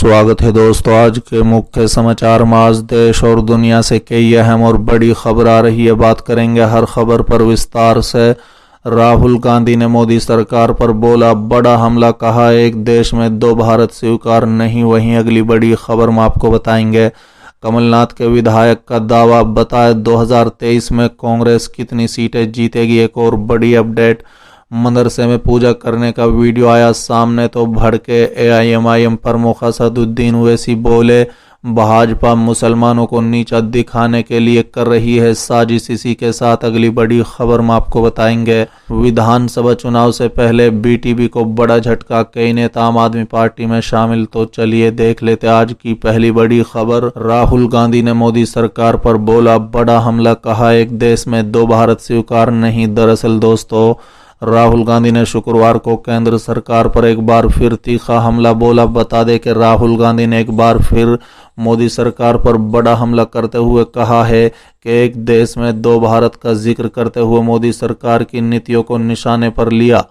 स्वागत है दोस्तों। आज के मुख्य समाचार में आज देश और दुनिया से कई अहम और बड़ी खबर आ रही है। बात करेंगे हर खबर पर विस्तार से। राहुल गांधी ने मोदी सरकार पर बोला बड़ा हमला, कहा एक देश में दो भारत स्वीकार नहीं। वहीं अगली बड़ी खबर में आपको बताएंगे कमलनाथ के विधायक का दावा, बताए 2023 में कांग्रेस कितनी सीटें जीतेगी। एक और बड़ी अपडेट, मदरसे में पूजा करने का वीडियो आया सामने तो भड़के एआईएमआईएम प्रमुख असदुद्दीन ओवैसी बोले भाजपा मुसलमानों को नीचा दिखाने के लिए कर रही है साजिश। इसी के साथ अगली बड़ी खबर में आपको बताएंगे विधानसभा चुनाव से पहले बीटीबी को बड़ा झटका, कई नेता आम आदमी पार्टी में शामिल। तो चलिए देख लेते आज की पहली बड़ी खबर। राहुल गांधी ने मोदी सरकार पर बोला बड़ा हमला, कहा एक देश में दो भारत स्वीकार नहीं। दरअसल दोस्तों, राहुल गांधी ने शुक्रवार को केंद्र सरकार पर एक बार फिर तीखा हमला बोला। बता दें कि राहुल गांधी ने एक बार फिर मोदी सरकार पर बड़ा हमला करते हुए कहा है कि एक देश में दो भारत का जिक्र करते हुए मोदी सरकार की नीतियों को निशाने पर लिया।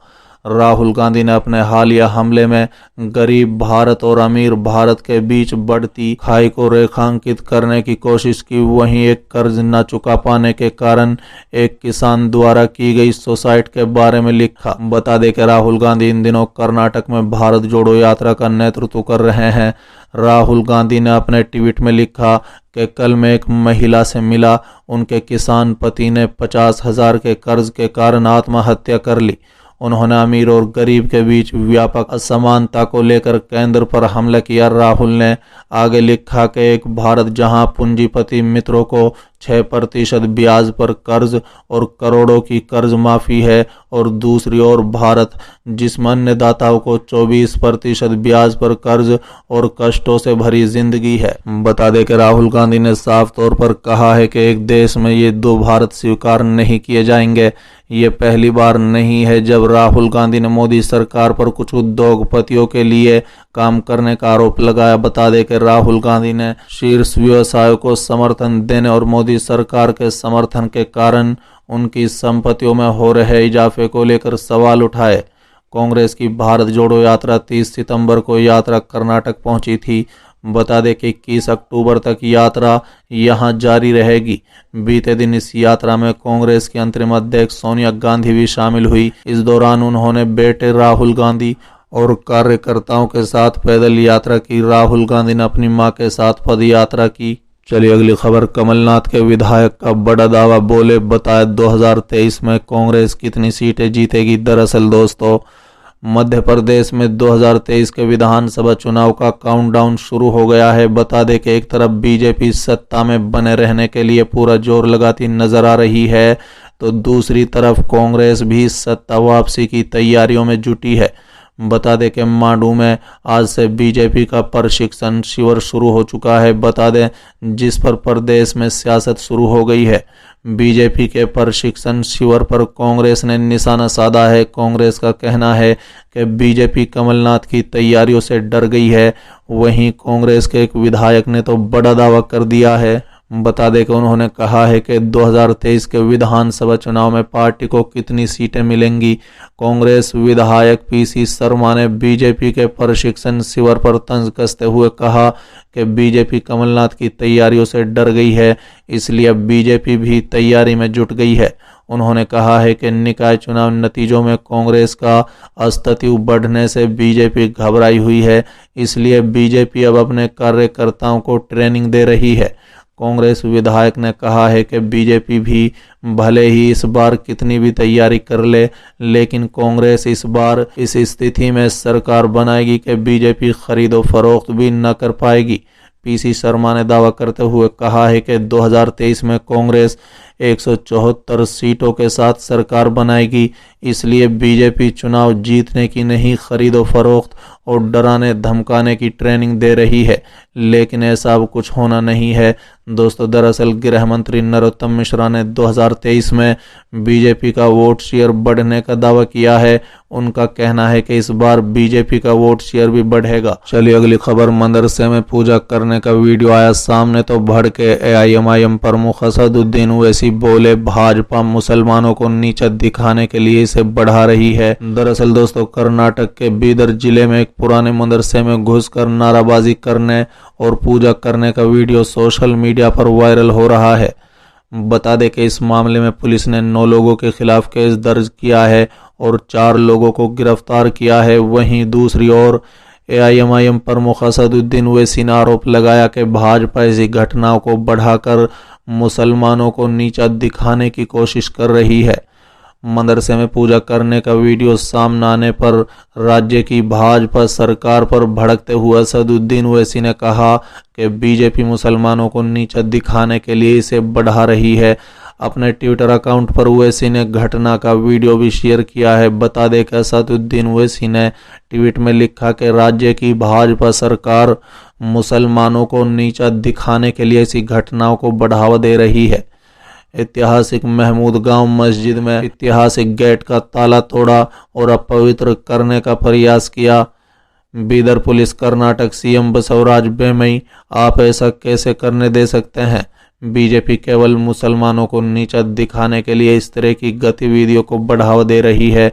राहुल गांधी ने अपने हालिया हमले में गरीब भारत और अमीर भारत के बीच बढ़ती खाई को रेखांकित करने की कोशिश की। वहीं एक कर्ज न चुका पाने के कारण एक किसान द्वारा की गई सुसाइड के बारे में लिखा। बता दें कि राहुल गांधी इन दिनों कर्नाटक में भारत जोड़ो यात्रा का नेतृत्व कर रहे हैं। राहुल गांधी ने अपने ट्वीट में लिखा कि कल मैं एक महिला से मिला, उनके किसान पति ने 50,000 के कर्ज के कारण आत्महत्या कर ली। उन्होंने अमीर और गरीब के बीच व्यापक असमानता को लेकर केंद्र पर हमला किया। राहुल ने आगे लिखा कि एक भारत जहां पूंजीपति मित्रों को 6% ब्याज पर कर्ज और करोड़ों की कर्ज माफी है, और दूसरी ओर भारत जिसमें अन्नदाताओं को 24% ब्याज पर कर्ज और कष्टों से भरी जिंदगी है। बता दें कि राहुल गांधी ने साफ तौर पर कहा है कि एक देश में ये दो भारत स्वीकार नहीं किए जाएंगे। ये पहली बार नहीं है जब राहुल गांधी ने मोदी सरकार पर कुछ उद्योगपतियों के लिए काम करने का आरोप लगाया। बता दें कि राहुल गांधी ने शीर्ष व्यवसायों को समर्थन देने और मोदी सरकार के समर्थन के कारण उनकी संपत्तियों में हो रहे इजाफे को लेकर सवाल उठाए। कांग्रेस की भारत जोड़ो यात्रा 30 सितंबर को यात्रा कर्नाटक पहुंची थी। बता दें कि 21 अक्टूबर तक यात्रा यहां जारी रहेगी। बीते दिन इस यात्रा में कांग्रेस की अंतरिम अध्यक्ष सोनिया गांधी भी शामिल हुई। इस दौरान उन्होंने बेटे राहुल गांधी और कार्यकर्ताओं के साथ पैदल यात्रा की। राहुल गांधी ने अपनी मां के साथ पद यात्रा की। चलिए अगली खबर, कमलनाथ के विधायक का बड़ा दावा, बोले बताया 2023 में कांग्रेस कितनी सीटें जीतेगी। दरअसल दोस्तों, मध्य प्रदेश में 2023 के विधानसभा चुनाव का काउंटडाउन शुरू हो गया है। बता दें कि एक तरफ बीजेपी सत्ता में बने रहने के लिए पूरा जोर लगाती नजर आ रही है, तो दूसरी तरफ कांग्रेस भी सत्ता वापसी की तैयारियों में जुटी है। बता दें कि मांडू में आज से बीजेपी का प्रशिक्षण शिविर शुरू हो चुका है। बता दें जिस पर प्रदेश में सियासत शुरू हो गई है। बीजेपी के प्रशिक्षण शिविर पर कांग्रेस ने निशाना साधा है। कांग्रेस का कहना है कि बीजेपी कमलनाथ की तैयारियों से डर गई है। वहीं कांग्रेस के एक विधायक ने तो बड़ा दावा कर दिया है। बता दें कि उन्होंने कहा है कि 2023 के विधानसभा चुनाव में पार्टी को कितनी सीटें मिलेंगी। कांग्रेस विधायक पीसी शर्मा ने बीजेपी के प्रशिक्षण शिविर पर तंज कसते हुए कहा कि बीजेपी कमलनाथ की तैयारियों से डर गई है, इसलिए बीजेपी भी तैयारी में जुट गई है। उन्होंने कहा है कि निकाय चुनाव नतीजों में कांग्रेस का अस्तित्व बढ़ने से बीजेपी घबराई हुई है, इसलिए बीजेपी अब अपने कार्यकर्ताओं को ट्रेनिंग दे रही है। कांग्रेस विधायक ने कहा है कि बीजेपी भी भले ही इस बार कितनी भी तैयारी कर ले, लेकिन कांग्रेस इस बार इस स्थिति में सरकार बनाएगी कि बीजेपी खरीदो फरोख्त भी न कर पाएगी। पीसी शर्मा ने दावा करते हुए कहा है कि 2023 में कांग्रेस 174 सीटों के साथ सरकार बनाएगी, इसलिए बीजेपी चुनाव जीतने की नहीं, खरीदो फरोख्त और डराने धमकाने की ट्रेनिंग दे रही है, लेकिन ऐसा अब कुछ होना नहीं है। दोस्तों, दरअसल गृह मंत्री नरोत्तम मिश्रा ने 2023 में बीजेपी का वोट शेयर बढ़ने का दावा किया है। उनका कहना है कि इस बार बीजेपी का वोट शेयर भी बढ़ेगा। चलिए अगली खबर, मदरसे में पूजा करने का वीडियो आया सामने तो भड़के एआईएमआईएम प्रमुख असदुद्दीन ओवैसी ओवैसी बोले, भाजपा मुसलमानों को नीचा दिखाने के लिए इसे बढ़ा रही है। दरअसल दोस्तों, कर्नाटक के बीदर जिले में एक पुराने मदरसे में घुसकर नाराबाजी करने और पूजा करने का वीडियो सोशल मीडिया पर वायरल हो रहा है। बता दें कि इस मामले में पुलिस ने 9 लोगों के खिलाफ केस दर्ज किया है और 4 लोगों को गिरफ्तार किया है। वहीं दूसरी ओर AIMIM प्रमुख असदुद्दीन ओवैसी ने आरोप लगाया कि भाजपा ऐसी घटनाओं को बढ़ाकर मुसलमानों को नीचा दिखाने की कोशिश कर रही है। मदरसे में पूजा करने का वीडियो सामने आने पर राज्य की भाजपा सरकार पर भड़कते हुए असदुद्दीन ओवैसी ने कहा कि बीजेपी मुसलमानों को नीचा दिखाने के लिए इसे बढ़ा रही है। अपने ट्विटर अकाउंट पर ओवैसी ने घटना का वीडियो भी शेयर किया है। बता दें कि असदुद्दीन ओवैसी ने ट्वीट में लिखा कि राज्य की भाजपा सरकार मुसलमानों को नीचा दिखाने के लिए ऐसी घटनाओं को बढ़ावा दे रही है। ऐतिहासिक महमूद गांव मस्जिद में ऐतिहासिक गेट का ताला तोड़ा और अपवित्र करने का प्रयास किया। बीदर पुलिस कर्नाटक CM बसवराज बोम्मई, आप ऐसा कैसे करने दे सकते हैं? बीजेपी केवल मुसलमानों को नीचा दिखाने के लिए इस तरह की गतिविधियों को बढ़ावा दे रही है।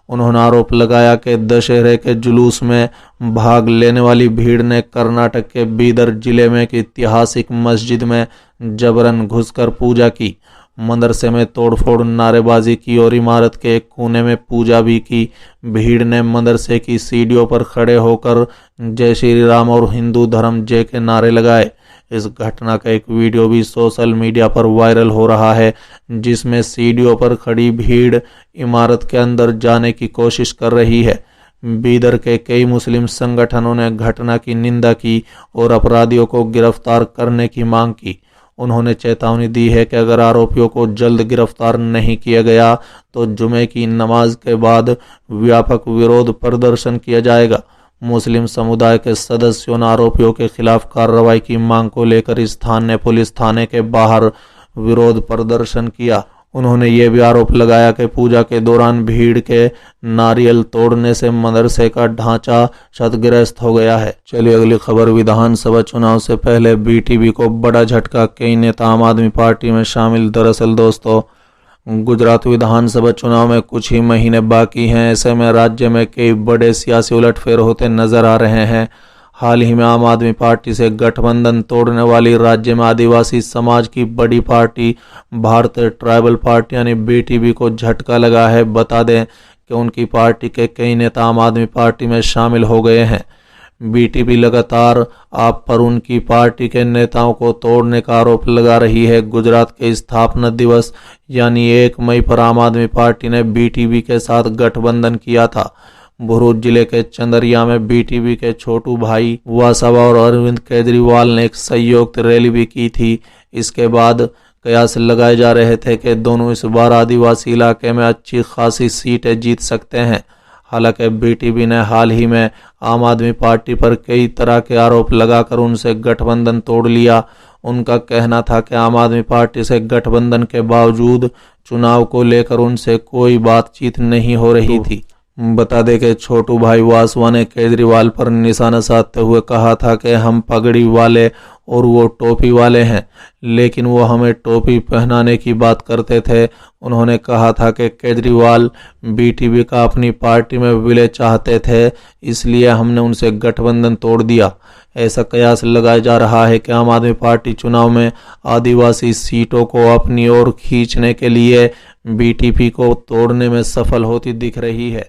उन्होंने आरोप लगाया कि दशहरे के जुलूस में भाग लेने वाली भीड़ ने कर्नाटक के बीदर जिले में एक ऐतिहासिक मस्जिद में जबरन घुसकर पूजा की, मदरसे में तोड़फोड़, नारेबाजी की और इमारत के एक कोने में पूजा भी की। भीड़ ने मदरसे की सीढ़ियों पर खड़े होकर जय श्री राम और हिंदू धर्म जय के नारे लगाए। इस घटना का एक वीडियो भी सोशल मीडिया पर वायरल हो रहा है, जिसमें सीढ़ियों पर खड़ी भीड़ इमारत के अंदर जाने की कोशिश कर रही है। बीदर के कई मुस्लिम संगठनों ने घटना की निंदा की और अपराधियों को गिरफ्तार करने की मांग की। उन्होंने चेतावनी दी है कि अगर आरोपियों को जल्द गिरफ्तार नहीं किया गया तो जुमे की नमाज के बाद व्यापक विरोध प्रदर्शन किया जाएगा। मुस्लिम समुदाय के सदस्यों ने आरोपियों के खिलाफ कार्रवाई की मांग को लेकर स्थानीय पुलिस थाने के बाहर विरोध प्रदर्शन किया। उन्होंने ये भी आरोप लगाया कि पूजा के दौरान भीड़ के नारियल तोड़ने से मदरसे का ढांचा क्षतिग्रस्त हो गया है। चलिए अगली खबर, विधानसभा चुनाव से पहले BTV को बड़ा झटका, कई नेता आम आदमी पार्टी में शामिल। दरअसल दोस्तों, गुजरात विधानसभा चुनाव में कुछ ही महीने बाकी हैं। ऐसे में राज्य में कई बड़े सियासी उलटफेर होते नजर आ रहे हैं। हाल ही में आम आदमी पार्टी से गठबंधन तोड़ने वाली राज्य में आदिवासी समाज की बड़ी पार्टी भारतीय ट्राइबल पार्टी यानी BTV को झटका लगा है। बता दें कि उनकी पार्टी के कई नेता आम आदमी पार्टी में शामिल हो गए हैं। BTV लगातार आप पर उनकी पार्टी के नेताओं को तोड़ने का आरोप लगा रही है। गुजरात के स्थापना दिवस यानी 1 मई पर आम आदमी पार्टी ने BTV के साथ गठबंधन किया था। भरूच जिले के चंदरिया में BTV के छोटू भाई वसावा और अरविंद केजरीवाल ने एक संयुक्त रैली भी की थी। इसके बाद कयास लगाए जा रहे थे कि दोनों इस बार आदिवासी इलाके में अच्छी खासी सीटें जीत सकते हैं। हालांकि BTV ने हाल ही में आम आदमी पार्टी पर कई तरह के आरोप लगाकर उनसे गठबंधन तोड़ लिया। उनका कहना था कि आम आदमी पार्टी से गठबंधन के बावजूद चुनाव को लेकर उनसे कोई बातचीत नहीं हो रही थी। बता दें कि छोटू भाई वासवा ने केजरीवाल पर निशाना साधते हुए कहा था कि हम पगड़ी वाले और वो टोपी वाले हैं, लेकिन वो हमें टोपी पहनाने की बात करते थे। उन्होंने कहा था कि केजरीवाल BTV का अपनी पार्टी में विलय चाहते थे, इसलिए हमने उनसे गठबंधन तोड़ दिया। ऐसा कयास लगाया जा रहा है कि आम आदमी पार्टी चुनाव में आदिवासी सीटों को अपनी ओर खींचने के लिए BTV को तोड़ने में सफल होती दिख रही है।